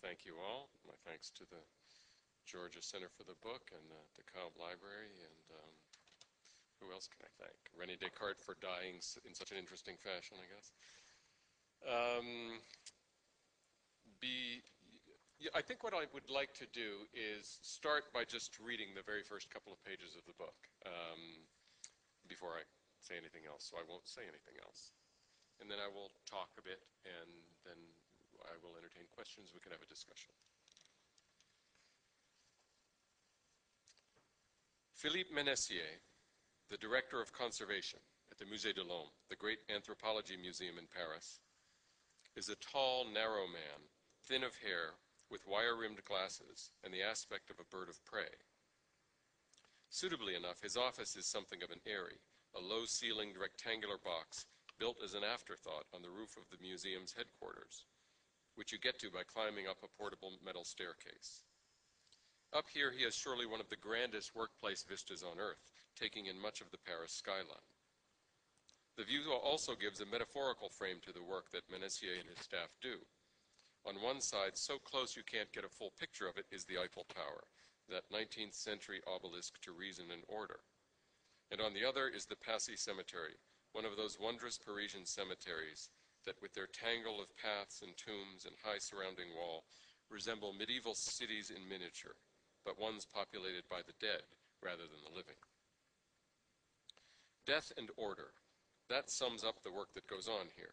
thank you all. My thanks to the Georgia Center for the Book and the DeKalb Library, and who else can I thank? René Descartes for dying in such an interesting fashion, I guess. I think what I would like to do is start by just reading the very first couple of pages of the book before I say anything else, so I won't say anything else. And then I will talk a bit, and then I will entertain questions. We can have a discussion. Philippe Ménessier, the director of conservation at the Musée de l'Homme, the great anthropology museum in Paris, is a tall, narrow man, thin of hair, with wire-rimmed glasses and the aspect of a bird of prey. Suitably enough, his office is something of an eyrie, a low-ceilinged rectangular box built as an afterthought on the roof of the museum's headquarters, which you get to by climbing up a portable metal staircase. Up here, he has surely one of the grandest workplace vistas on Earth, taking in much of the Paris skyline. The view also gives a metaphorical frame to the work that Ménessier and his staff do. On one side, so close you can't get a full picture of it, is the Eiffel Tower, that 19th century obelisk to reason and order. And on the other is the Passy Cemetery, one of those wondrous Parisian cemeteries that, with their tangle of paths and tombs and high surrounding wall, resemble medieval cities in miniature, but ones populated by the dead rather than the living. Death and order, that sums up the work that goes on here.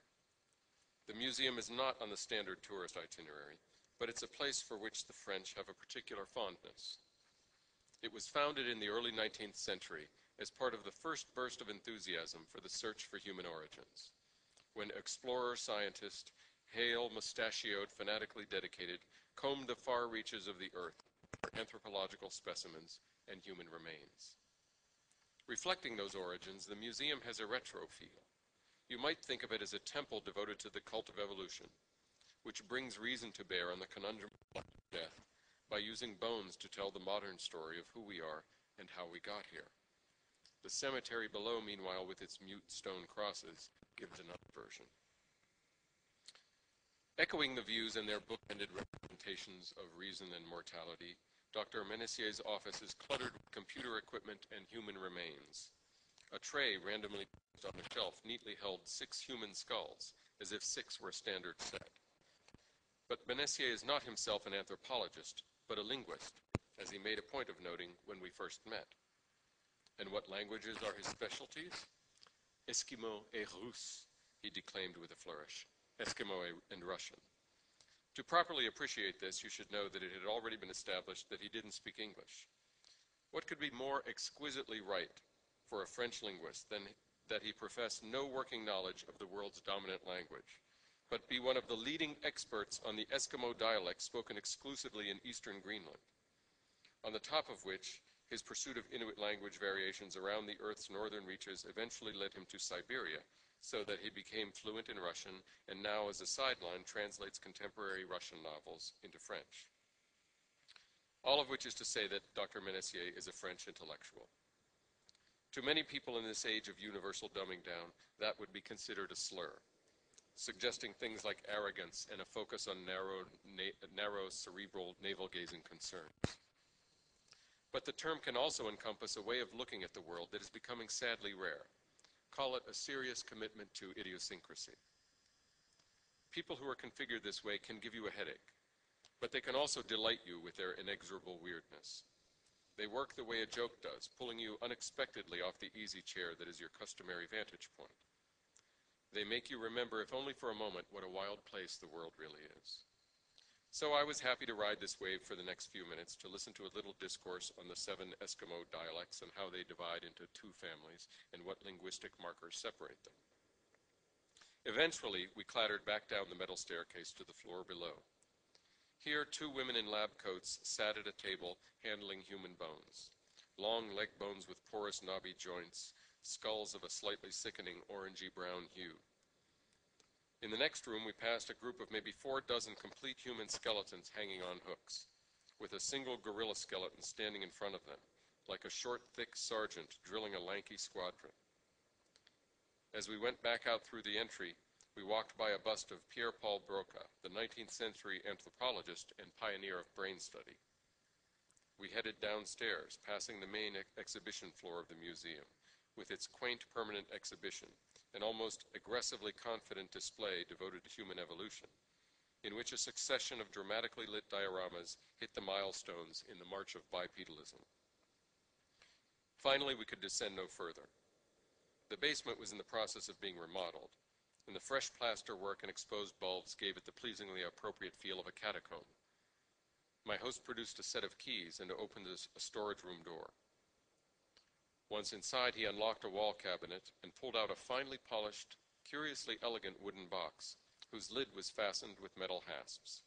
The museum is not on the standard tourist itinerary, but it's a place for which the French have a particular fondness. It was founded in the early 19th century as part of the first burst of enthusiasm for the search for human origins, when explorer-scientist, hale, mustachioed, fanatically dedicated, combed the far reaches of the earth for anthropological specimens and human remains. Reflecting those origins, the museum has a retro feel. You might think of it as a temple devoted to the cult of evolution, which brings reason to bear on the conundrum of death by using bones to tell the modern story of who we are and how we got here. The cemetery below, meanwhile, with its mute stone crosses, gives another version. Echoing the views in their book-ended representations of reason and mortality, Dr. Ménessier's office is cluttered with computer equipment and human remains. A tray randomly placed on a shelf neatly held 6 human skulls, as if 6 were a standard set. But Ménessier is not himself an anthropologist, but a linguist, as he made a point of noting when we first met. And what languages are his specialties? Eskimo et Russe, he declaimed with a flourish. Eskimo and Russian. To properly appreciate this, you should know that it had already been established that he didn't speak English. What could be more exquisitely right for a French linguist than that he profess no working knowledge of the world's dominant language, but be one of the leading experts on the Eskimo dialect spoken exclusively in eastern Greenland, on the top of which his pursuit of Inuit language variations around the Earth's northern reaches eventually led him to Siberia, so that he became fluent in Russian and now, as a sideline, translates contemporary Russian novels into French. All of which is to say that Dr. Ménessier is a French intellectual. To many people in this age of universal dumbing down, that would be considered a slur, suggesting things like arrogance and a focus on narrow cerebral, navel-gazing concerns. But the term can also encompass a way of looking at the world that is becoming sadly rare. Call it a serious commitment to idiosyncrasy. People who are configured this way can give you a headache, but they can also delight you with their inexorable weirdness. They work the way a joke does, pulling you unexpectedly off the easy chair that is your customary vantage point. They make you remember, if only for a moment, what a wild place the world really is. So I was happy to ride this wave for the next few minutes to listen to a little discourse on the 7 Eskimo dialects and how they divide into 2 families and what linguistic markers separate them. Eventually, we clattered back down the metal staircase to the floor below. Here, 2 women in lab coats sat at a table handling human bones, long leg bones with porous, knobby joints, skulls of a slightly sickening orangey-brown hue. In the next room, we passed a group of maybe 4 dozen complete human skeletons hanging on hooks, with a single gorilla skeleton standing in front of them, like a short, thick sergeant drilling a lanky squadron. As we went back out through the entry, we walked by a bust of Pierre Paul Broca, the 19th century anthropologist and pioneer of brain study. We headed downstairs, passing the main exhibition floor of the museum, with its quaint permanent exhibition, an almost aggressively confident display devoted to human evolution, in which a succession of dramatically lit dioramas hit the milestones in the march of bipedalism. Finally, we could descend no further. The basement was in the process of being remodeled, and the fresh plaster work and exposed bulbs gave it the pleasingly appropriate feel of a catacomb. My host produced a set of keys and opened a storage room door. Once inside, he unlocked a wall cabinet and pulled out a finely polished, curiously elegant wooden box, whose lid was fastened with metal hasps.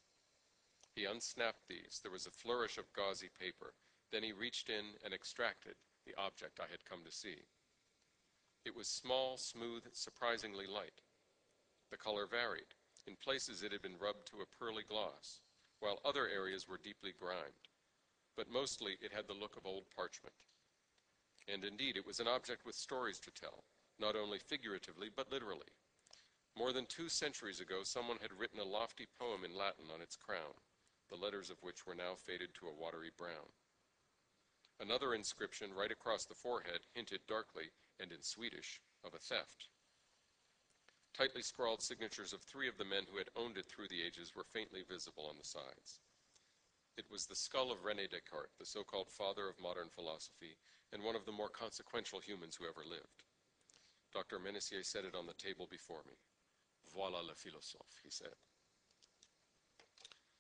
He unsnapped these. There was a flourish of gauzy paper. Then he reached in and extracted the object I had come to see. It was small, smooth, surprisingly light. The color varied. In places it had been rubbed to a pearly gloss, while other areas were deeply grimed. But mostly it had the look of old parchment. And indeed, it was an object with stories to tell, not only figuratively, but literally. More than 2 centuries ago, someone had written a lofty poem in Latin on its crown, the letters of which were now faded to a watery brown. Another inscription right across the forehead hinted darkly, and in Swedish, of a theft. Tightly scrawled signatures of 3 of the men who had owned it through the ages were faintly visible on the sides. It was the skull of René Descartes, the so-called father of modern philosophy, and one of the more consequential humans who ever lived. Dr. Ménessier set it on the table before me. Voilà le philosophe, he said.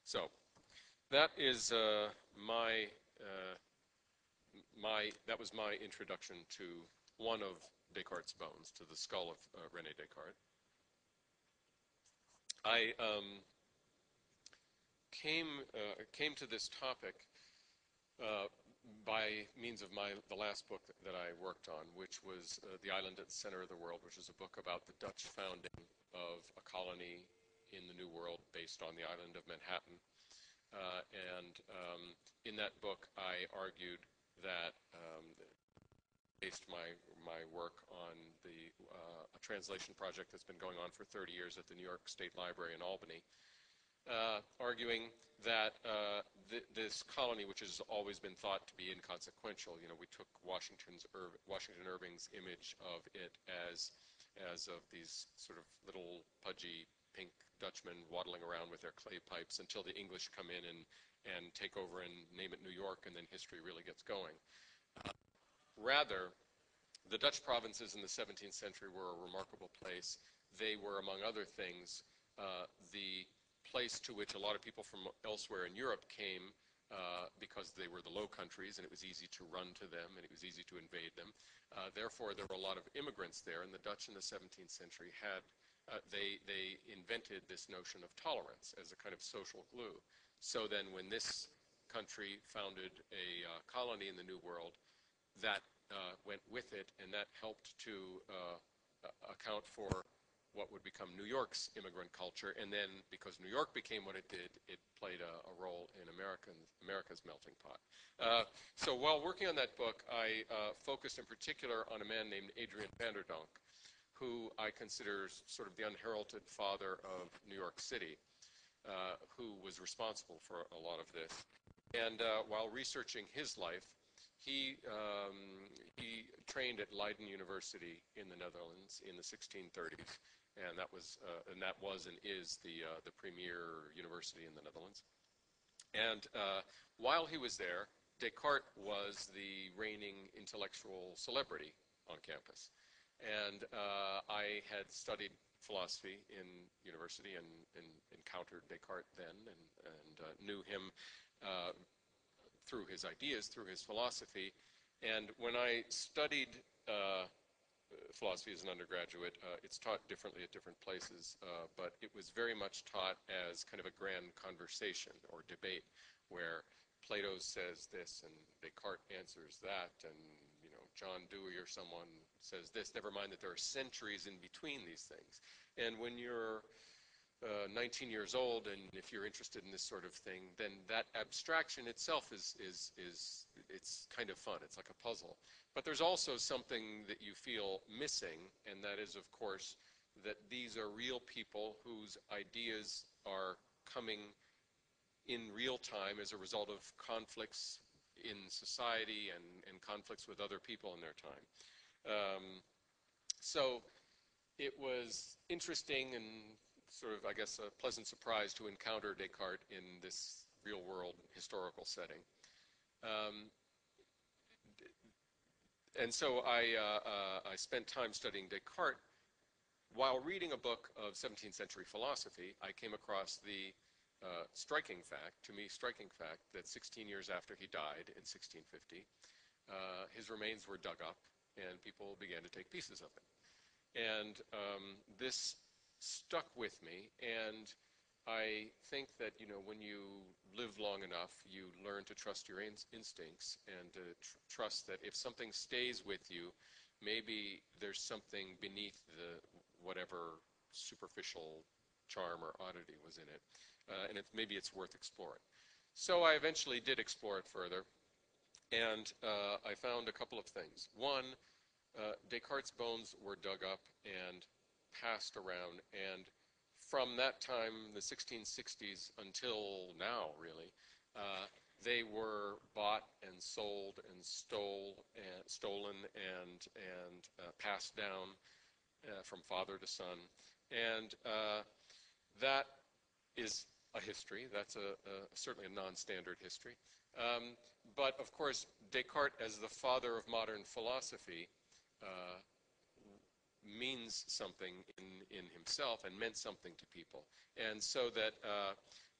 So, that is that was my introduction to one of Descartes' bones, to the skull of René Descartes. I came to this topic by means of the last book that I worked on, which was The Island at the Center of the World, which is a book about the Dutch founding of a colony in the New World based on the island of Manhattan. In that book, I argued that based my work on a translation project that's been going on for 30 years at the New York State Library in Albany, arguing that this colony, which has always been thought to be inconsequential, we took Washington Irving's image of it as of these sort of little pudgy pink Dutchmen waddling around with their clay pipes until the English come in and take over and name it New York, and then history really gets going. Rather, the Dutch provinces in the 17th century were a remarkable place. They were, among other things, the place to which a lot of people from elsewhere in Europe came because they were the Low Countries, and it was easy to run to them, and it was easy to invade them. Therefore, there were a lot of immigrants there, and the Dutch in the 17th century had, they invented this notion of tolerance as a kind of social glue. So then when this country founded a colony in the New World, that went with it, and that helped to account for what would become New York's immigrant culture. And then, because New York became what it did, it played a role in America's melting pot. So while working on that book, I focused in particular on a man named Adrian van der Donck, who I consider sort of the unheralded father of New York City, who was responsible for a lot of this. And while researching his life, he trained at Leiden University in the Netherlands in the 1630s, and that was and is the premier university in the Netherlands. And while he was there, Descartes was the reigning intellectual celebrity on campus. And I had studied philosophy in university and encountered Descartes then and knew him through his ideas, through his philosophy. And when I studied philosophy as an undergraduate, it's taught differently at different places, but it was very much taught as kind of a grand conversation or debate where Plato says this and Descartes answers that, and John Dewey or someone says this, never mind that there are centuries in between these things. And when you're 19 years old, and if you're interested in this sort of thing, then that abstraction itself it's kind of fun. It's like a puzzle. But there's also something that you feel missing, and that is, of course, that these are real people whose ideas are coming in real time as a result of conflicts in society and conflicts with other people in their time. So it was interesting and sort of, I guess, a pleasant surprise to encounter Descartes in this real-world historical setting. And so I spent time studying Descartes. While reading a book of 17th century philosophy, I came across the striking fact, that 16 years after he died in 1650, his remains were dug up and people began to take pieces of him. And this stuck with me, and I think that, you know, when you live long enough, you learn to trust your instincts and to trust that if something stays with you, maybe there's something beneath the whatever superficial charm or oddity was in it, and maybe it's worth exploring. So I eventually did explore it further, and I found a couple of things. One, Descartes' bones were dug up and passed around, and from that time, the 1660s, until now, really, they were bought and sold and stolen and passed down from father to son. And that is a history. That's certainly a non-standard history. But of course, Descartes, as the father of modern philosophy, means something in himself and meant something to people. And so that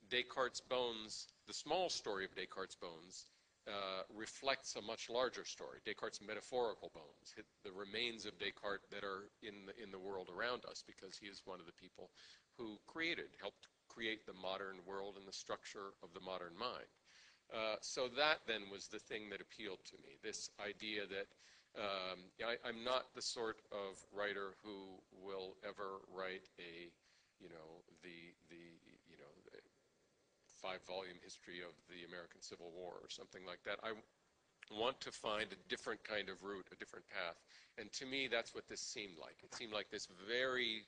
Descartes' bones, the small story of Descartes' bones, reflects a much larger story, Descartes' metaphorical bones, the remains of Descartes that are in the world around us, because he is one of the people who helped create the modern world and the structure of the modern mind. So that then was the thing that appealed to me, this idea that I'm not the sort of writer who will ever write the 5-volume history of the American Civil War or something like that. I want to find a different kind of route, a different path. And to me, that's what this seemed like. It seemed like this very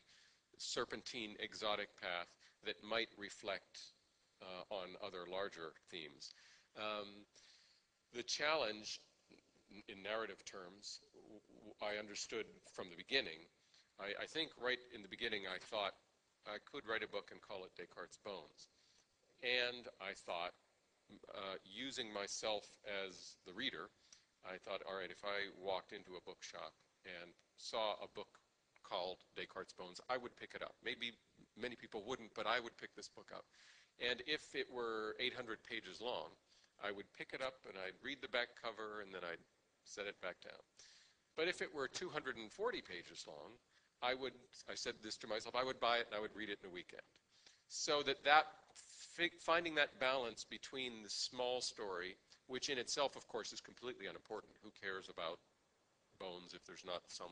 serpentine, exotic path that might reflect on other larger themes. The challenge, in narrative terms, I understood from the beginning. I think right in the beginning I thought I could write a book and call it Descartes' Bones. And I thought, using myself as the reader, I thought, all right, if I walked into a bookshop and saw a book called Descartes' Bones, I would pick it up. Maybe many people wouldn't, but I would pick this book up. And if it were 800 pages long, I would pick it up and I'd read the back cover and then I'd set it back down. But if it were 240 pages long, I said this to myself, I would buy it and I would read it in a weekend. So finding that balance between the small story, which in itself, of course, is completely unimportant. Who cares about bones if there's not some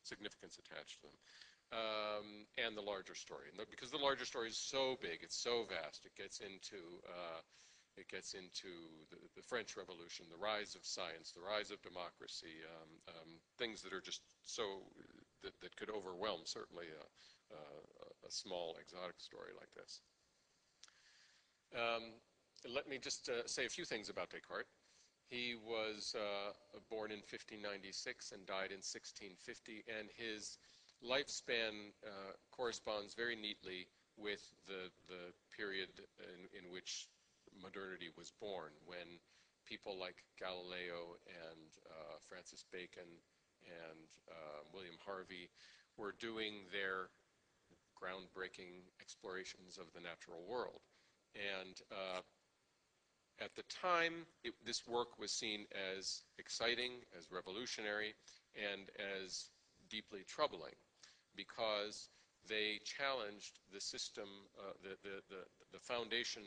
significance attached to them? And the larger story. Because the larger story is so big, it's so vast, it gets into the French Revolution, the rise of science, the rise of democracy, things that are just so, that could overwhelm certainly a small exotic story like this. Let me just say a few things about Descartes. He was born in 1596 and died in 1650, and his lifespan corresponds very neatly with the period in which modernity was born, when people like Galileo and Francis Bacon and William Harvey were doing their groundbreaking explorations of the natural world. And at the time, this work was seen as exciting, as revolutionary, and as deeply troubling, because they challenged the system, the foundation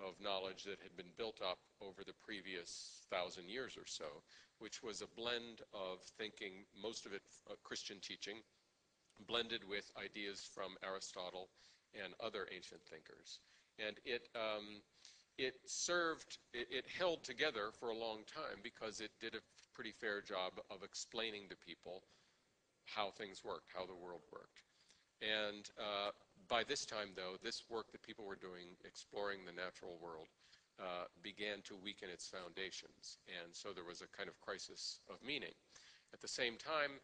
of knowledge that had been built up over the previous 1,000 years or so, which was a blend of thinking, most of it Christian teaching, blended with ideas from Aristotle and other ancient thinkers. And it held together for a long time because it did a pretty fair job of explaining to people how things worked, how the world worked. And by this time, though, this work that people were doing, exploring the natural world, began to weaken its foundations. And so there was a kind of crisis of meaning. At the same time,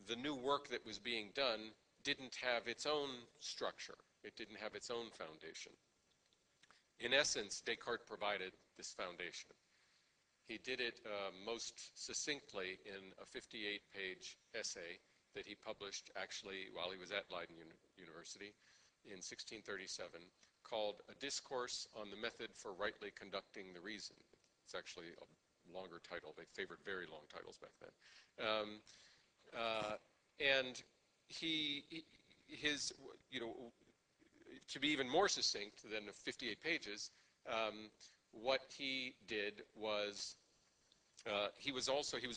the new work that was being done didn't have its own structure. It didn't have its own foundation. In essence, Descartes provided this foundation. He did it most succinctly in a 58-page essay that he published actually while he was at Leiden University in 1637, called A Discourse on the Method for Rightly Conducting the Reason. It's actually a longer title. They favored very long titles back then. And to be even more succinct than the 58 pages, what he did was he was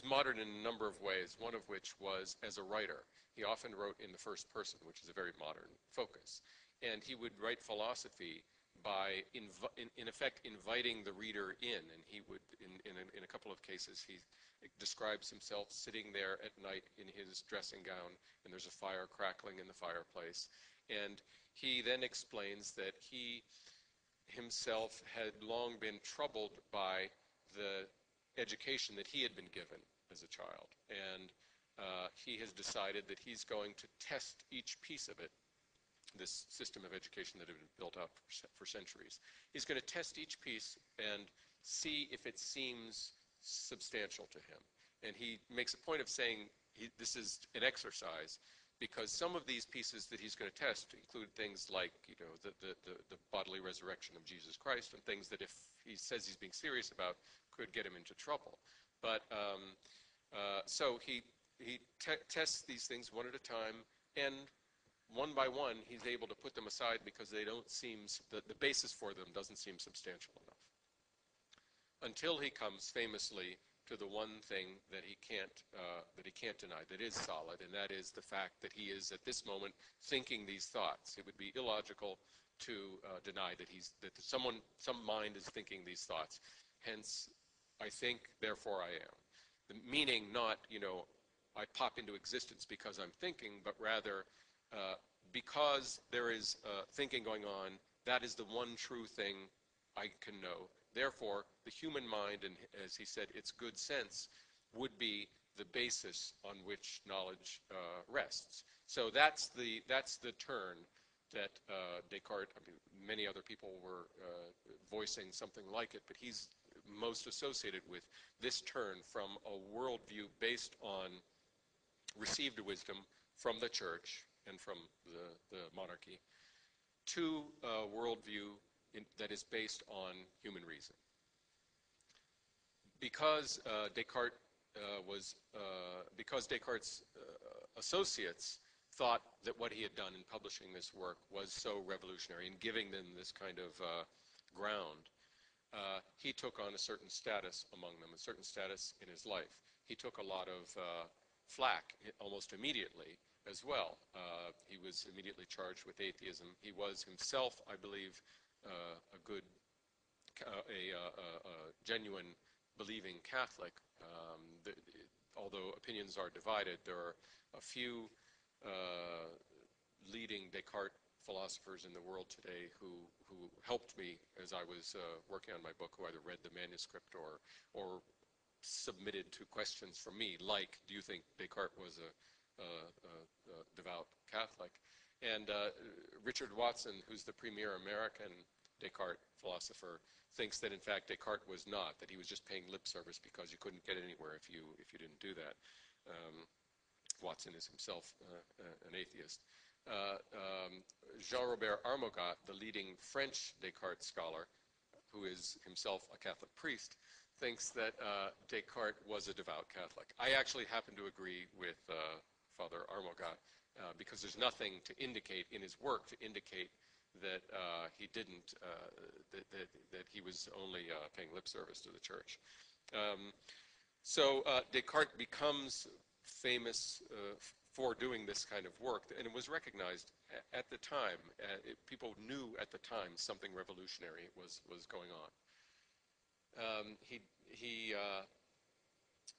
modern in a number of ways, one of which was as a writer. He often wrote in the first person, which is a very modern focus. And he would write philosophy by, in effect, inviting the reader in. And he would, in a couple of cases, he describes himself sitting there at night in his dressing gown, and there's a fire crackling in the fireplace. And he then explains that he himself had long been troubled by the education that he had been given as a child. And he has decided that he's going to test each piece of it, this system of education that had been built up for centuries. He's going to test each piece and see if it seems substantial to him. And he makes a point of saying this is an exercise, because some of these pieces that he's going to test include things like, the bodily resurrection of Jesus Christ, and things that if he says he's being serious about could get him into trouble. But so he tests these things one at a time, and one by one he's able to put them aside because they don't seem, the basis for them doesn't seem substantial enough. Until he comes famously to the one thing that he can't deny, that is solid, and that is the fact that he is at this moment thinking these thoughts. It would be illogical to deny that some mind is thinking these thoughts. Hence, I think, therefore I am. The meaning not, I pop into existence because I'm thinking, but rather because there is thinking going on, that is the one true thing I can know. Therefore, the human mind, and as he said, its good sense, would be the basis on which knowledge rests. So that's the turn that Descartes, many other people were voicing something like it, but he's most associated with this turn from a worldview based on received wisdom from the church and from the monarchy to a worldview that is based on human reason. Because Descartes' associates thought that what he had done in publishing this work was so revolutionary and giving them this kind of ground, he took on a certain status among them, a certain status in his life. He took a lot of flack almost immediately as well. He was immediately charged with atheism. He was himself, I believe, a genuine believing Catholic. Although opinions are divided, there are a few leading Descartes philosophers in the world today who helped me as I was working on my book, who either read the manuscript or submitted to questions from me, like, do you think Descartes was a devout Catholic? And Richard Watson, who's the premier American Descartes philosopher, thinks that in fact Descartes was not, that he was just paying lip service because you couldn't get anywhere if you didn't do that. Watson is himself an atheist. Jean-Robert Armogat, the leading French Descartes scholar, who is himself a Catholic priest, thinks that Descartes was a devout Catholic. I actually happen to agree with Father Armogat because there's nothing to indicate in his work to indicate that he didn't, that he was only paying lip service to the church. So Descartes becomes famous for doing this kind of work, and it was recognized at the time. People knew at the time something revolutionary was going on.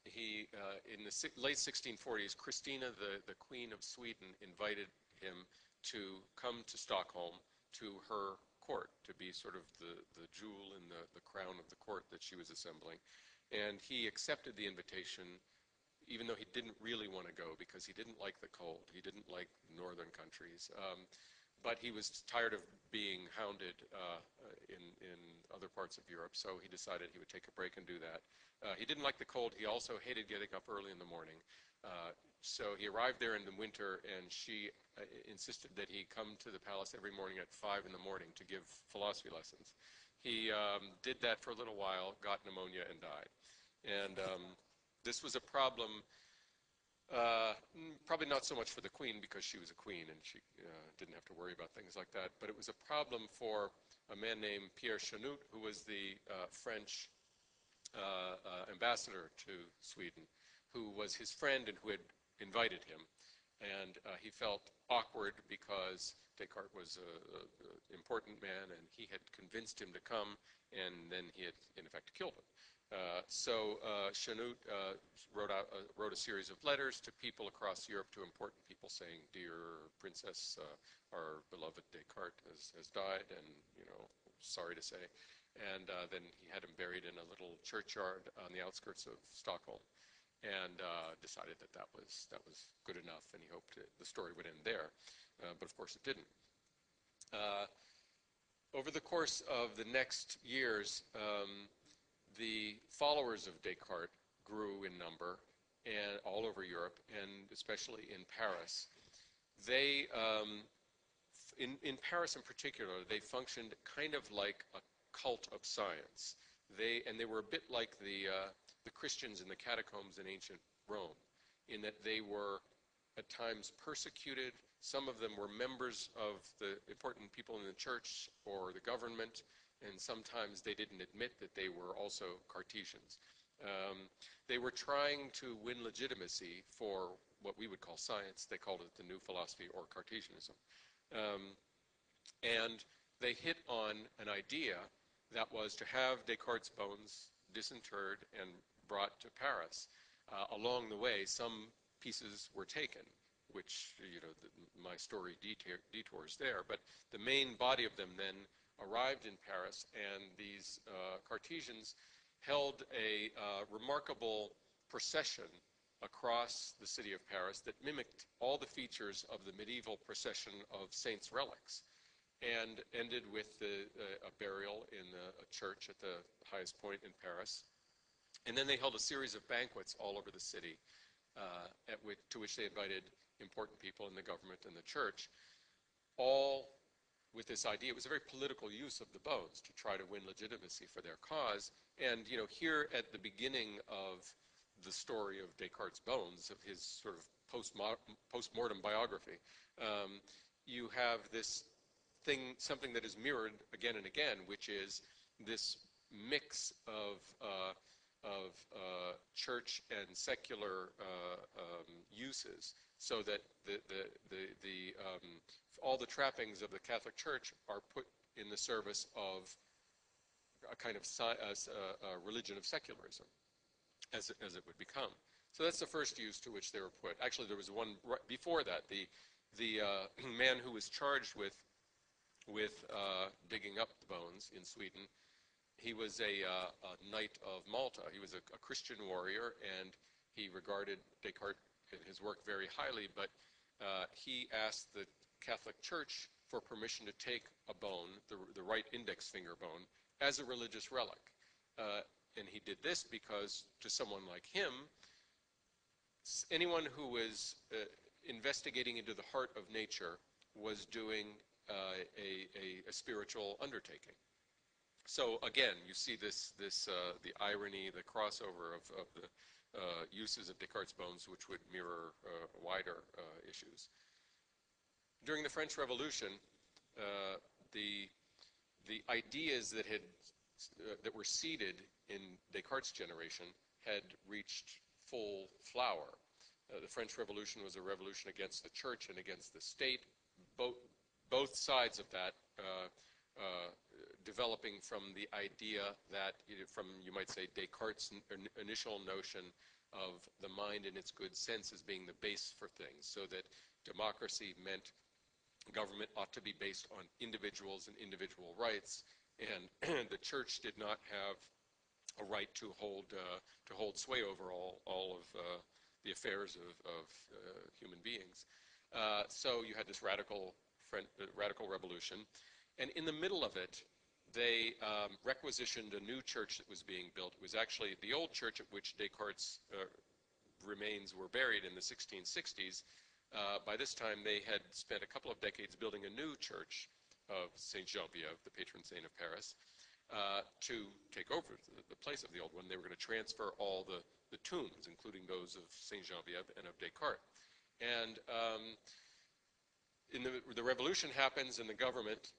in the late 1640s, Christina, the Queen of Sweden, invited him to come to Stockholm to her court, to be sort of the jewel in the crown of the court that she was assembling. And he accepted the invitation, even though he didn't really want to go because he didn't like the cold. He didn't like northern countries. But he was tired of being hounded in other parts of Europe, so he decided he would take a break and do that. He didn't like the cold. He also hated getting up early in the morning. So he arrived there in the winter, and she insisted that he come to the palace every morning at 5 in the morning to give philosophy lessons. He did that for a little while, got pneumonia, and died. And this was a problem, probably not so much for the Queen because she was a queen and she didn't have to worry about things like that, but it was a problem for a man named Pierre Chanute, who was the French ambassador to Sweden, who was his friend and who had invited him. And he felt awkward because Descartes was an important man and he had convinced him to come, and then he had, in effect, killed him. So Chanute wrote a series of letters to people across Europe, to important people, saying, "Dear Princess, our beloved Descartes has died, and, you know, sorry to say." And then he had him buried in a little churchyard on the outskirts of Stockholm, and decided that that was good enough, and he hoped the story would end there. But of course it didn't. Over the course of the next years, the followers of Descartes grew in number, and all over Europe, and especially in Paris. They, in Paris in particular, they functioned kind of like a cult of science. They were a bit like the Christians in the catacombs in ancient Rome, in that they were at times persecuted. Some of them were members of the important people in the church or the government, and sometimes they didn't admit that they were also Cartesians. They were trying to win legitimacy for what we would call science. They called it the New Philosophy, or Cartesianism. And they hit on an idea that was to have Descartes' bones disinterred and brought to Paris. Along the way, some pieces were taken, which, you know, my story detours there. But the main body of them then arrived in Paris, and these Cartesians held a remarkable procession across the city of Paris that mimicked all the features of the medieval procession of saints' relics, and ended with a burial in a church at the highest point in Paris. And then they held a series of banquets all over the city, to which they invited important people in the government and the church, all with this idea. It was a very political use of the bones to try to win legitimacy for their cause. And, you know, here at the beginning of the story of Descartes' bones, of his sort of post-mortem biography, you have this thing, something that is mirrored again and again, which is this mix of church and secular uses, so that all the trappings of the Catholic Church are put in the service of a kind of religion of secularism, as it would become. So that's the first use to which they were put. Actually, there was one right before that. The man who was charged with digging up the bones in Sweden, he was a knight of Malta. He was a Christian warrior, and he regarded Descartes and his work very highly, but he asked the Catholic Church for permission to take a bone, the right index finger bone, as a religious relic. And he did this because, to someone like him, anyone who was investigating into the heart of nature was doing a spiritual undertaking. So again, you see the irony, the crossover of the uses of Descartes' bones, which would mirror wider issues. During the French Revolution, the ideas that were seeded in Descartes' generation had reached full flower. The French Revolution was a revolution against the church and against the state. Both sides of that developing from the idea that, from, you might say, Descartes' initial notion of the mind in its good sense as being the base for things, so that democracy meant government ought to be based on individuals and individual rights, and the church did not have a right to hold sway over all of the affairs of human beings. So you had this radical revolution, and in the middle of it, they requisitioned a new church that was being built. It was actually the old church at which Descartes' remains were buried in the 1660s. By this time, they had spent a couple of decades building a new church of Saint Geneviève, the patron saint of Paris, to take over the place of the old one. They were going to transfer all the tombs, including those of Saint Geneviève and of Descartes. And the revolution happens, and the government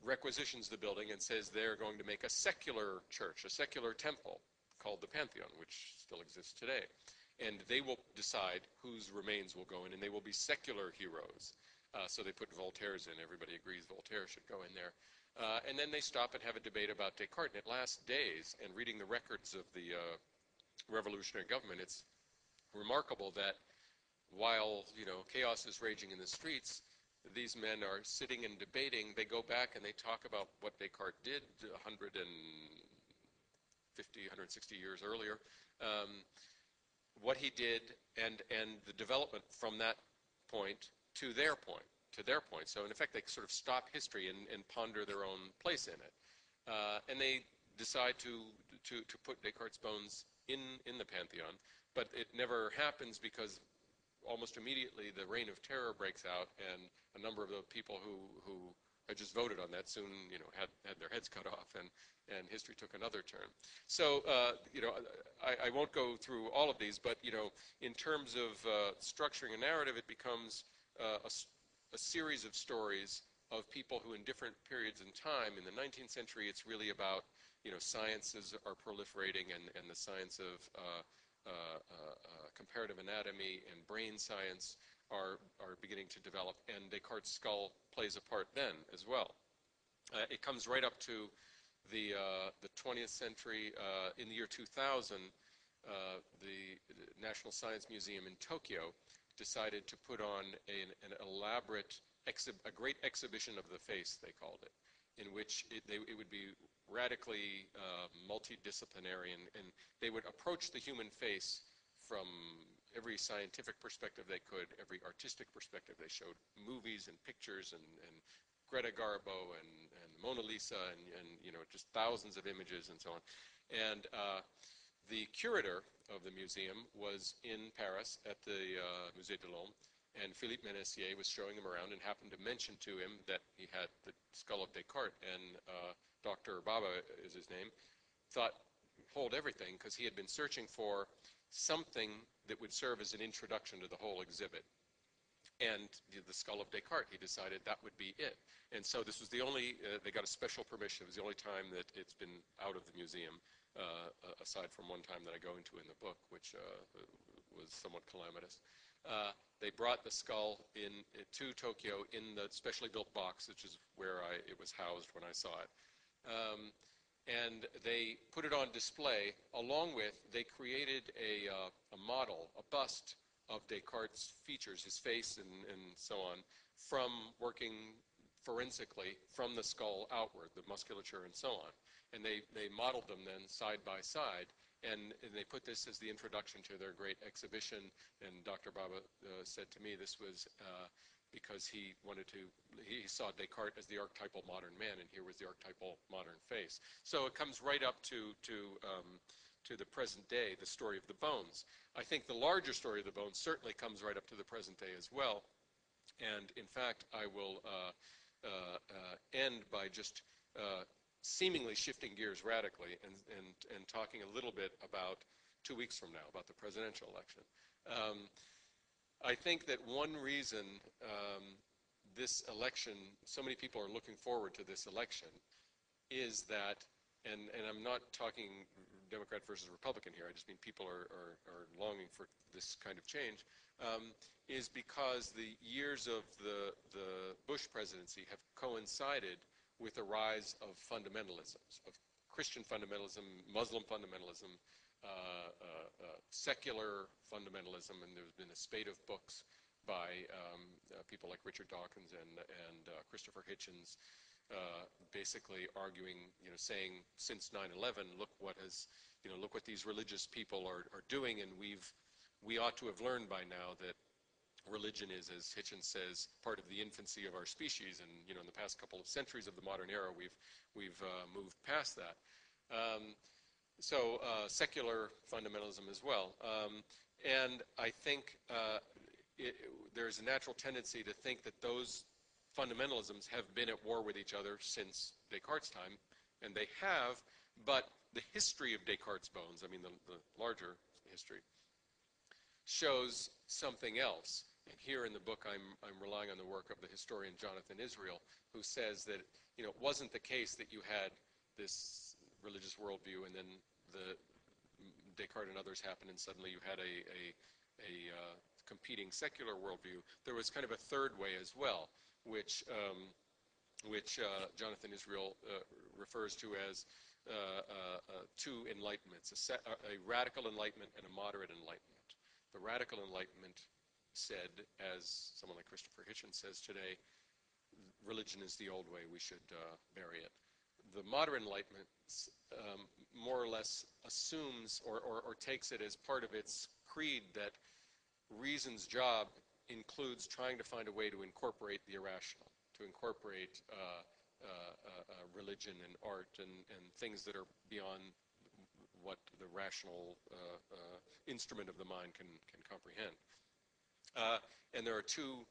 requisitions the building and says they're going to make a secular church, a secular temple called the Pantheon, which still exists today. And they will decide whose remains will go in, and they will be secular heroes. So they put Voltaire's in. Everybody agrees Voltaire should go in there. And then they stop and have a debate about Descartes. And it lasts days. And reading the records of the revolutionary government, it's remarkable that while chaos is raging in the streets, these men are sitting and debating. They go back and they talk about what Descartes did 150, 160 years earlier. What he did and the development from that point to their point. So in effect, they sort of stop history and ponder their own place in it. And they decide to put Descartes' bones in the Pantheon, but it never happens because almost immediately the reign of terror breaks out, and a number of the people who had just voted on that soon had their heads cut off, and history took another turn. So I won't go through all of these, but in terms of structuring a narrative, it becomes a series of stories of people who in different periods in time. In the 19th century, it's really about sciences are proliferating, and the science of comparative anatomy and brain science are beginning to develop, and Descartes' skull plays a part then as well. It comes right up to the 20th century. In the year 2000, the National Science Museum in Tokyo decided to put on an elaborate, a great exhibition of the face, they called it, in which it would be radically multidisciplinary, and they would approach the human face from every scientific perspective they could, every artistic perspective. They showed movies and pictures and Greta Garbo and Mona Lisa and just thousands of images and so on. And the curator of the museum was in Paris at the Musée de l'Homme, and Philippe Ménessier was showing him around and happened to mention to him that he had the skull of Descartes, and Dr. Baba is his name, thought, hold everything, because he had been searching for something that would serve as an introduction to the whole exhibit. And the skull of Descartes, he decided that would be it. And so this was the only, they got a special permission. It was the only time that it's been out of the museum, aside from one time that I go into in the book, which was somewhat calamitous. They brought the skull to Tokyo in the specially built box, which is where it was housed when I saw it. And they put it on display, along with, they created a model, a bust of Descartes' features, his face and so on, from working forensically from the skull outward, the musculature and so on. And they modeled them then side by side, and they put this as the introduction to their great exhibition. And Dr. Baba said to me this was because he saw Descartes as the archetypal modern man, and here was the archetypal modern face. So it comes right up to the present day, the story of the bones. I think the larger story of the bones certainly comes right up to the present day as well. And in fact, I will end by just seemingly shifting gears radically and talking a little bit about 2 weeks from now, about the presidential election. I think that one reason this election, so many people are looking forward to this election, is that, and I'm not talking Democrat versus Republican here, I just mean people are longing for this kind of change, is because the years of the Bush presidency have coincided with the rise of fundamentalisms, of Christian fundamentalism, Muslim fundamentalism, secular fundamentalism, and there's been a spate of books by people like Richard Dawkins and Christopher Hitchens, basically arguing, saying since 9/11, look what these religious people are doing, and we ought to have learned by now that religion is, as Hitchens says, part of the infancy of our species, and in the past couple of centuries of the modern era, we've moved past that. So secular fundamentalism as well, and I think there's a natural tendency to think that those fundamentalisms have been at war with each other since Descartes' time, and they have, but the history of Descartes' Bones, I mean the larger history, shows something else. And here in the book I'm relying on the work of the historian Jonathan Israel, who says that it wasn't the case that you had this religious worldview and then Descartes and others happened and suddenly you had a competing secular worldview. There was kind of a third way as well, which Jonathan Israel refers to as two enlightenments, a radical enlightenment and a moderate enlightenment. The radical enlightenment said, as someone like Christopher Hitchens says today, religion is the old way, we should bury it. The modern enlightenment more or less assumes or takes it as part of its creed that reason's job includes trying to find a way to incorporate the irrational, to incorporate religion and art and things that are beyond what the rational instrument of the mind can comprehend. And there are two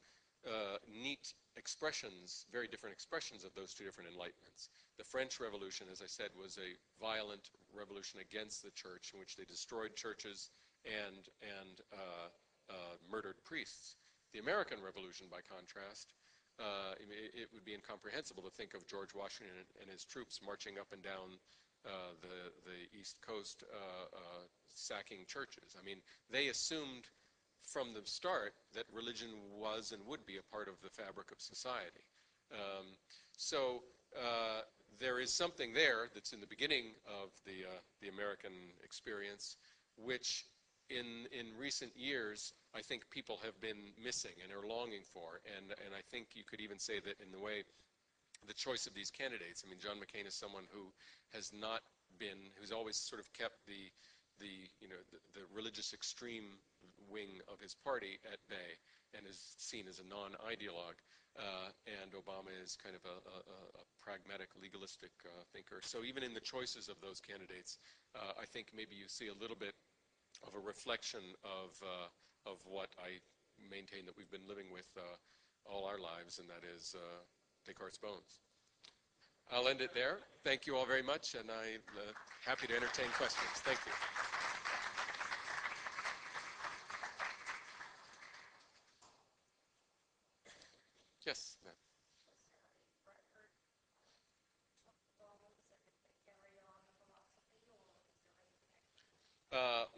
neat expressions, very different expressions of those two different enlightenments. The French Revolution, as I said, was a violent revolution against the church in which they destroyed churches and murdered priests. The American Revolution, by contrast, it would be incomprehensible to think of George Washington and his troops marching up and down the East Coast sacking churches. I mean, they assumed from the start that religion was and would be a part of the fabric of society. So there is something there that's in the beginning of the American experience, which in recent years I think people have been missing and are longing for, and I think you could even say that in the way the choice of these candidates. I mean, John McCain is someone who has not been, who's always sort of kept the religious extreme wing of his party at bay and is seen as a non-ideologue, and Obama is kind of a pragmatic, legalistic thinker. So even in the choices of those candidates, I think maybe you see a little bit of a reflection of what I maintain that we've been living with all our lives, and that is Descartes' Bones. I'll end it there. Thank you all very much, and I'm happy to entertain questions. Thank you. Yes, ma'am.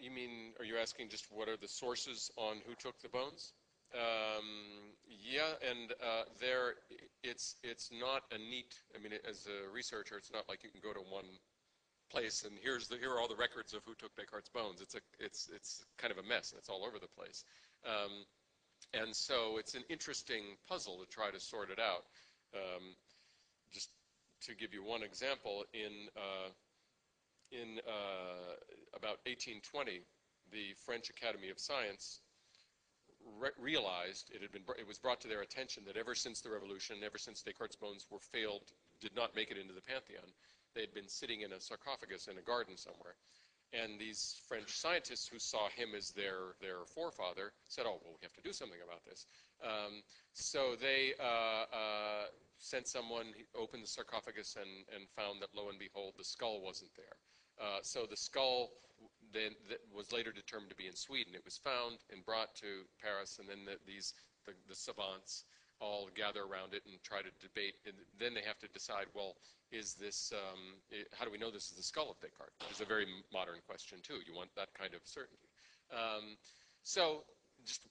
You mean, are you asking just what are the sources on who took the bones? Yeah, and it's not a neat, I mean, as a researcher, it's not like you can go to one place and here are all the records of who took Descartes' bones. It's kind of a mess, and it's all over the place. And so it's an interesting puzzle to try to sort it out. Just to give you one example, in about 1820, the French Academy of Science realized, it was brought to their attention that ever since the revolution, ever since Descartes' bones did not make it into the Pantheon, they had been sitting in a sarcophagus in a garden somewhere. And these French scientists who saw him as their forefather said, oh, well, we have to do something about this. So they sent someone, opened the sarcophagus and found that, lo and behold, the skull wasn't there. So the skull then that was later determined to be in Sweden. It was found and brought to Paris, and then the savants all gather around it and try to debate. And then they have to decide, well, is this, how do we know this is the skull of Descartes? Which is a very modern question, too. You want that kind of certainty. So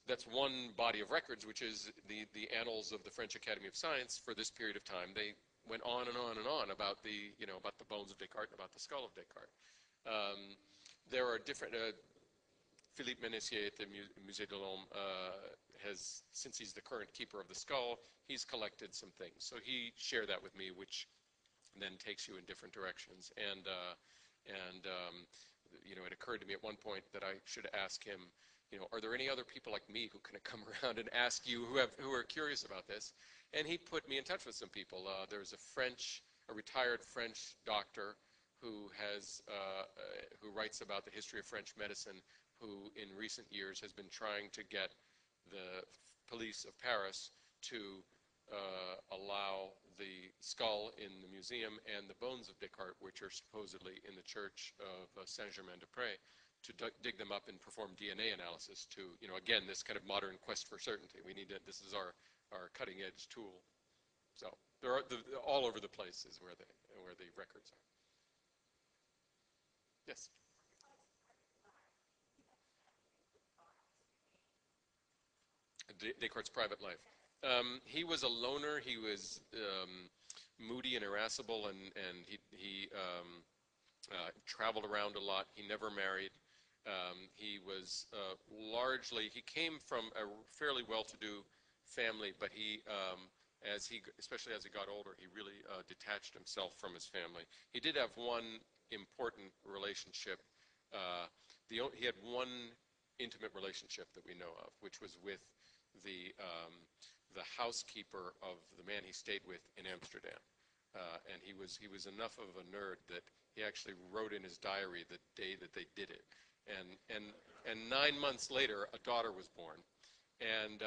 that's one body of records, which is the annals of the French Academy of Science for this period of time. went on and on and on about the, about the bones of Descartes and about the skull of Descartes. There are different, Philippe Ménessier at the Musée de l'Homme has, since he's the current keeper of the skull, he's collected some things. So he shared that with me, which then takes you in different directions. And it occurred to me at one point that I should ask him, are there any other people like me who can come around and ask you who are curious about this? And he put me in touch with some people. There's a retired French doctor who writes about the history of French medicine, who in recent years has been trying to get the police of Paris to allow the skull in the museum and the bones of Descartes, which are supposedly in the church of Saint-Germain-des-Prés, to dig them up and perform DNA analysis to, again, this kind of modern quest for certainty. This is our cutting edge tool. So there are all over the place is where the records are. Yes. Descartes' private life. He was a loner. He was moody and irascible, and he traveled around a lot. He never married. He was he came from a fairly well-to-do family, but especially as he got older, he really detached himself from his family. He did have one important relationship. He had one intimate relationship that we know of, which was with the housekeeper of the man he stayed with in Amsterdam. And he was enough of a nerd that he actually wrote in his diary the day that they did it. And 9 months later, a daughter was born, and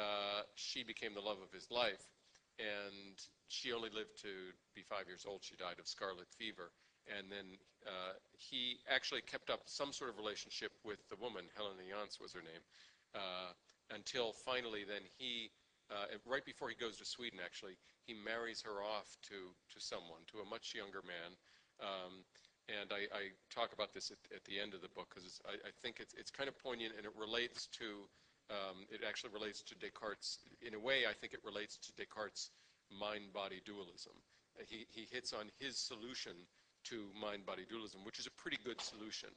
she became the love of his life. And she only lived to be 5 years old. She died of scarlet fever. And then he actually kept up some sort of relationship with the woman, Helena Jans was her name, until finally then right before he goes to Sweden actually, he marries her off to someone, to a much younger man. And I talk about this at the end of the book because I think it's kind of poignant, and it relates to, it actually relates to Descartes. In a way, I think it relates to Descartes' mind-body dualism. He hits on his solution to mind-body dualism, which is a pretty good solution.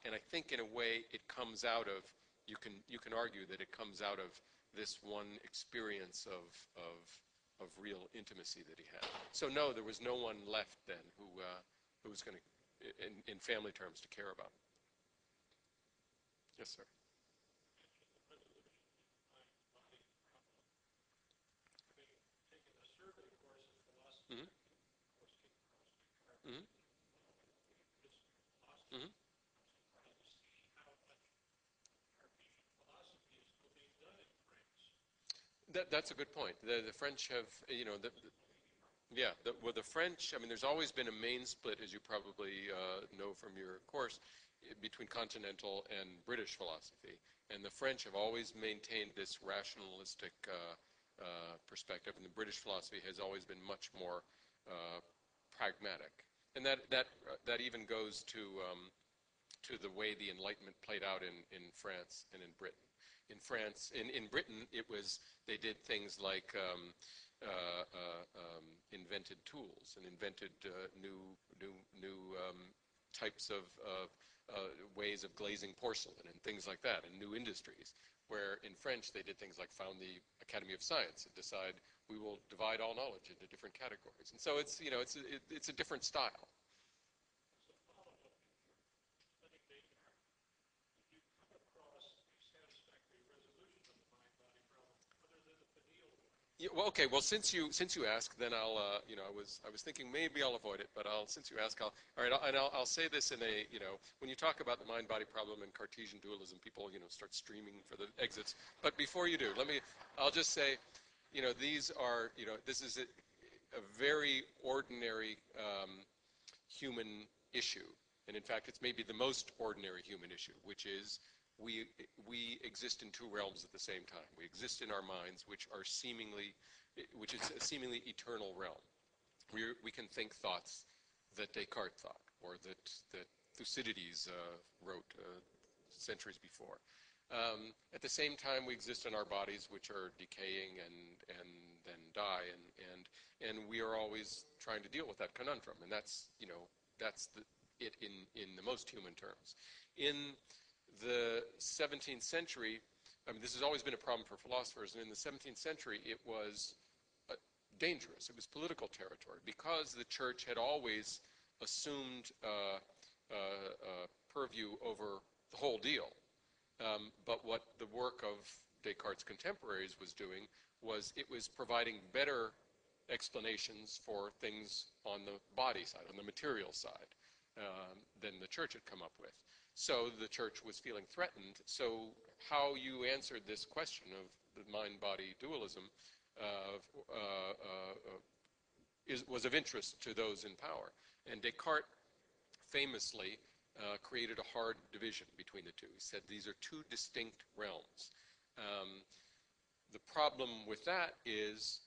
And I think in a way it comes out of, you can argue that it comes out of this one experience of real intimacy that he had. So no, there was no one left then who was going to, in family terms, to care about. Yes, sir. Mm-hmm. Mm-hmm. Mm-hmm. That's a good point. The French have, the French, I mean, there's always been a main split, as you probably know from your course, between continental and British philosophy. And the French have always maintained this rationalistic perspective, and the British philosophy has always been much more pragmatic. And that even goes to the way the Enlightenment played out in France and in Britain. In France, in Britain, they did things like invented tools and invented new types of ways of glazing porcelain and things like that, and new industries. Where in French, they did things like found the Academy of Science and decide we will divide all knowledge into different categories. And so it's a different style. Yeah, well, okay. Well, since you asked, then I'll I was thinking maybe I'll avoid it, but since you ask, all right. I'll say this in a when you talk about the mind-body problem and Cartesian dualism, people start streaming for the exits. But before you do, I'll just say, these are this is a very ordinary human issue, and in fact, it's maybe the most ordinary human issue, which is we exist in two realms at the same time. We exist in our minds, which is a seemingly eternal realm. We can think thoughts that Descartes thought, or that Thucydides wrote centuries before. At the same time, we exist in our bodies, which are decaying and then die, and we are always trying to deal with that conundrum, and that's it in the most human terms. In the 17th century, I mean, this has always been a problem for philosophers, and in the 17th century it was dangerous. It was political territory because the church had always assumed purview over the whole deal. But what the work of Descartes' contemporaries was doing was it was providing better explanations for things on the body side, on the material side, than the church had come up with. So the church was feeling threatened. So how you answered this question of the mind-body dualism was of interest to those in power. And Descartes famously created a hard division between the two. He said these are two distinct realms. The problem with that is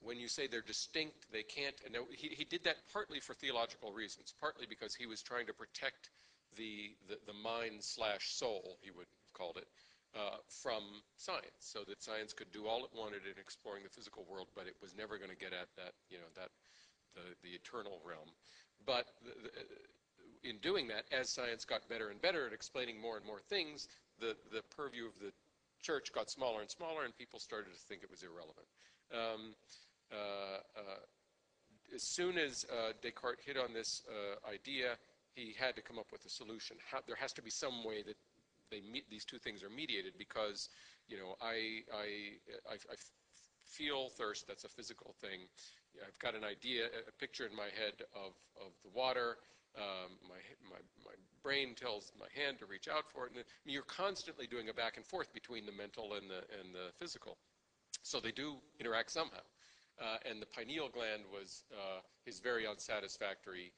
when you say they're distinct, they can't, and he did that partly for theological reasons, partly because he was trying to protect the mind/soul, he would have called it, from science, so that science could do all it wanted in exploring the physical world, but it was never going to get at that, the eternal realm. But in doing that, as science got better and better at explaining more and more things, the purview of the church got smaller and smaller, and people started to think it was irrelevant. As soon as Descartes hit on this idea, he had to come up with a solution. There has to be some way that these two things are mediated, because I feel thirst. That's a physical thing. I've got an idea, a picture in my head of the water. My brain tells my hand to reach out for it, and you're constantly doing a back and forth between the mental and the physical. So they do interact somehow. And the pineal gland was his very unsatisfactory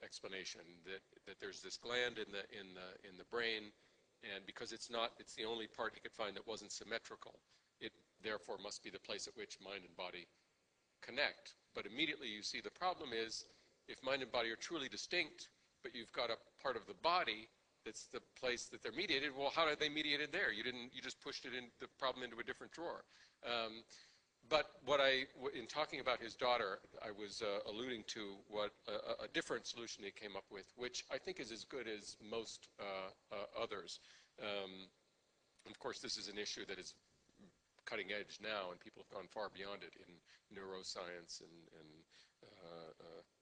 explanation that there's this gland in the brain, and because it's the only part he could find that wasn't symmetrical, it therefore must be the place at which mind and body connect. But immediately you see the problem is, if mind and body are truly distinct, but you've got a part of the body that's the place that they're mediated, well, how did they mediate it there? You just pushed the problem into a different drawer. But in talking about his daughter, I was alluding to what a different solution he came up with, which I think is as good as most others. Of course, this is an issue that is cutting edge now, and people have gone far beyond it in neuroscience and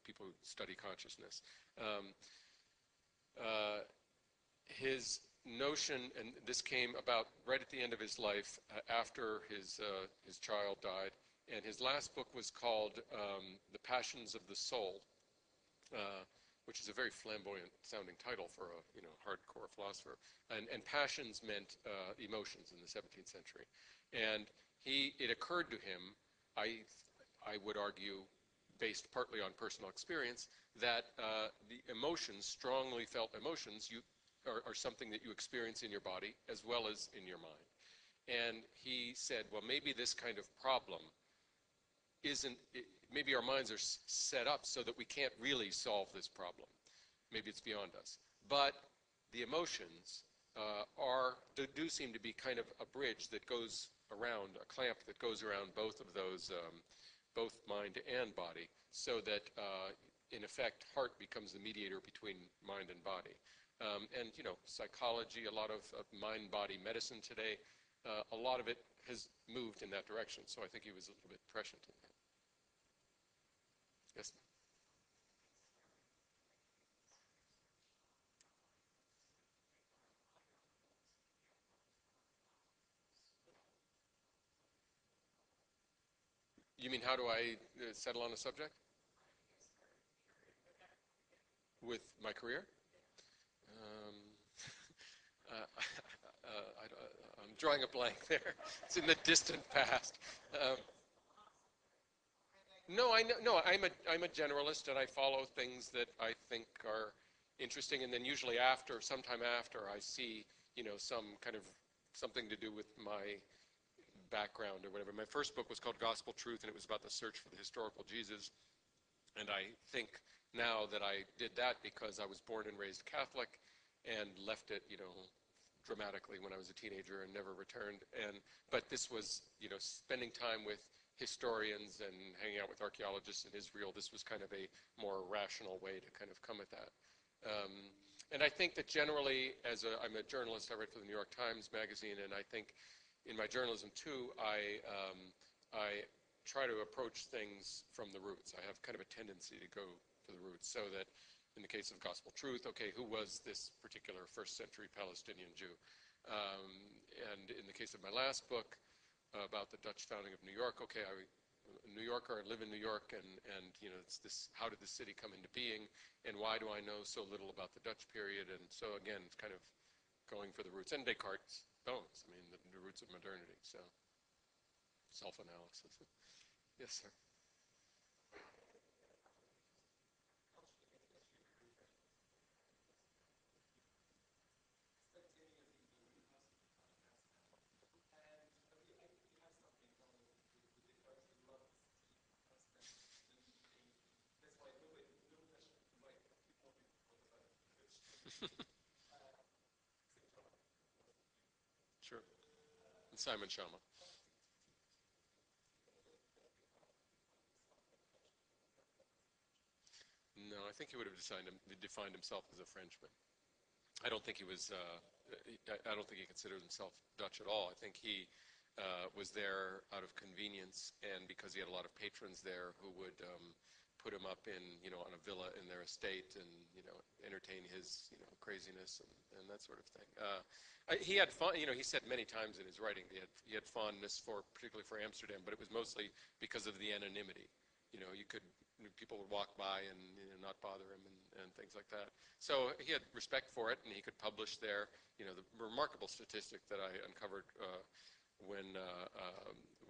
people who study consciousness. His notion, and this came about right at the end of his life, after his child died, and his last book was called The Passions of the Soul, which is a very flamboyant sounding title for a hardcore philosopher. And passions meant emotions in the 17th century. And it occurred to him, I would argue, based partly on personal experience, that the emotions, strongly felt emotions, are something that you experience in your body as well as in your mind. And he said, well, maybe this kind of problem maybe our minds are set up so that we can't really solve this problem. Maybe it's beyond us. But the emotions do seem to be kind of a bridge that goes around, a clamp that goes around both of those, both mind and body, so that in effect heart becomes the mediator between mind and body. And psychology, a lot of mind-body medicine today, a lot of it has moved in that direction. So I think he was a little bit prescient in that. Yes? You mean how do I settle on a subject? With my career? I'm drawing a blank there. It's in the distant past. No, I'm a generalist, and I follow things that I think are interesting, and then usually sometime after, I see, something to do with my background or whatever. My first book was called Gospel Truth, and it was about the search for the historical Jesus. And I think now that I did that because I was born and raised Catholic and left it, dramatically when I was a teenager and never returned. But this was, spending time with historians and hanging out with archaeologists in Israel. This was kind of a more rational way to kind of come at that. And I think that generally, I'm a journalist, I write for the New York Times Magazine, and I think in my journalism too, I try to approach things from the roots. I have kind of a tendency to go for the roots, so that in the case of Gospel Truth, okay, who was this particular first century Palestinian Jew? And in the case of my last book about the Dutch founding of New York, okay, I'm a New Yorker, I live in New York, and it's this, how did the city come into being, and why do I know so little about the Dutch period? And so again, it's kind of going for the roots, and Descartes Bones, I mean, the roots of modernity, so self-analysis. Yes, sir. Sure. And Simon Schama. No, I think he would have defined himself as a Frenchman. I don't think he was. I don't think he considered himself Dutch at all. I think he was there out of convenience, and because he had a lot of patrons there who would put him up in, on a villa in their estate, and entertain his, craziness and that sort of thing. He had fun. He said many times in his writing he had fondness particularly for Amsterdam, but it was mostly because of the anonymity. People would walk by and not bother him and things like that. So he had respect for it, and he could publish there. The remarkable statistic that I uncovered when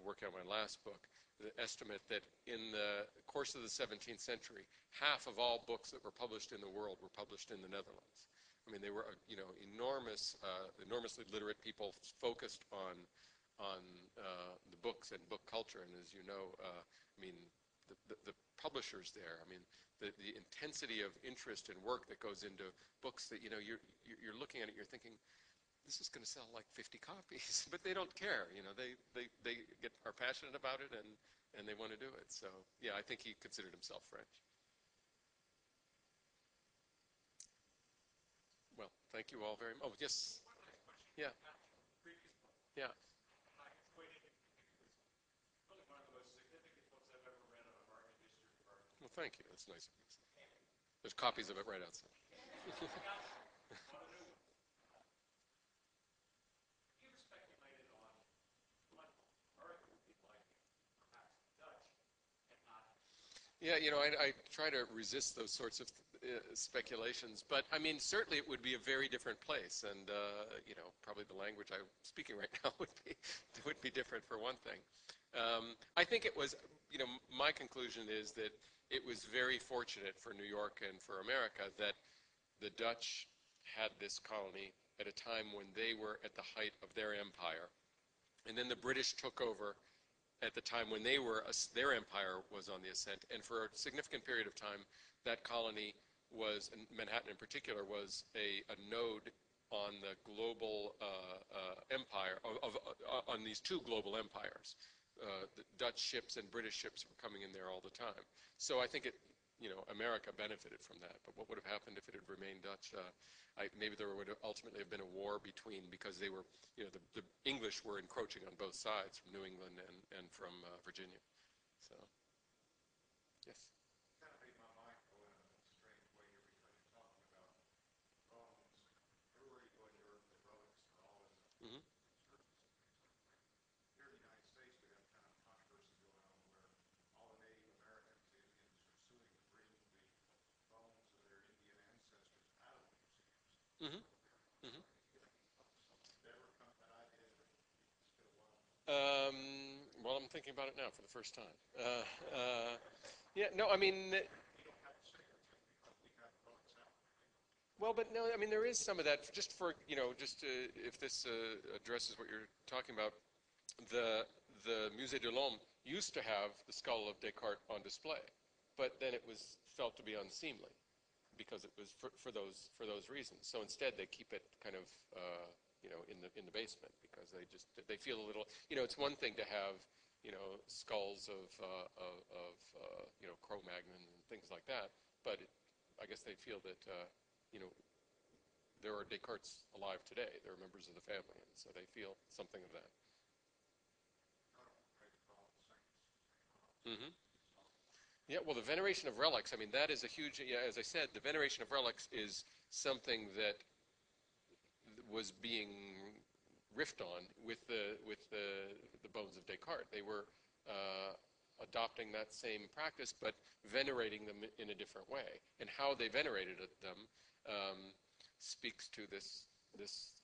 working on my last book, the estimate that in the course of the 17th century, half of all books that were published in the world were published in the Netherlands. I mean, they were enormously literate people focused on the books and book culture. And as you know, I mean, the publishers there, I mean, the intensity of interest and work that goes into books that, you're looking at it, you're thinking, this is going to sell like 50 copies, but they don't care. They are passionate about it, and they want to do it. So yeah, I think he considered himself French. Well, thank you all very much. Oh, yes. Yeah. Yeah. Well, thank you. That's nice of you. There's copies of it right outside. Yeah, I try to resist those sorts of speculations, but I mean, certainly it would be a very different place, and probably the language I'm speaking right now would be different for one thing. I think it was, my conclusion is that it was very fortunate for New York and for America that the Dutch had this colony at a time when they were at the height of their empire, and then the British took over at the time when their empire was on the ascent, and for a significant period of time, that colony was, and Manhattan in particular, was a node on the global empire, on these two global empires. The Dutch ships and British ships were coming in there all the time. So I think America benefited from that. But what would have happened if it had remained Dutch? Maybe there would have ultimately have been a war because they were, the English were encroaching on both sides, from New England and from Virginia. So, yes. Kind of made my mind go in a strange way here because you're talking about bones. Everywhere you go in Europe, the relics are all in the Mm-hmm. churches and things like that. Here in the United States, we have kind of controversy going on where all the Native Americans, the Indians, are suing to bring the bones of their Indian ancestors out of the museums. Mm-hmm. Mm-hmm. Did ever come to that idea? It's been a while. Well, I'm thinking about it now for the first time. Yeah, no, I mean, We don't have to say that because we have relics out. well, but no, I mean, there is some of that. Just for, if this addresses what you're talking about, the Musée de l'Homme used to have the skull of Descartes on display, but then it was felt to be unseemly because it was for those reasons. So instead, they keep it kind of in the basement, because they feel a little, it's one thing to have, skulls of Cro-Magnon and things like that, but I guess they feel that, there are Descartes alive today. There are members of the family, and so they feel something of that. Mm-hmm. Yeah, well, the veneration of relics, I mean, that is a huge, as I said, the veneration of relics is something that was being riffed on with the bones of Descartes. They were adopting that same practice, but venerating them in a different way. And how they venerated them speaks to this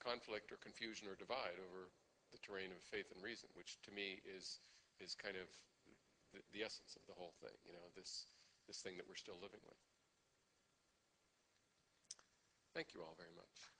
conflict or confusion or divide over the terrain of faith and reason, which to me is kind of the essence of the whole thing. This thing that we're still living with. Thank you all very much.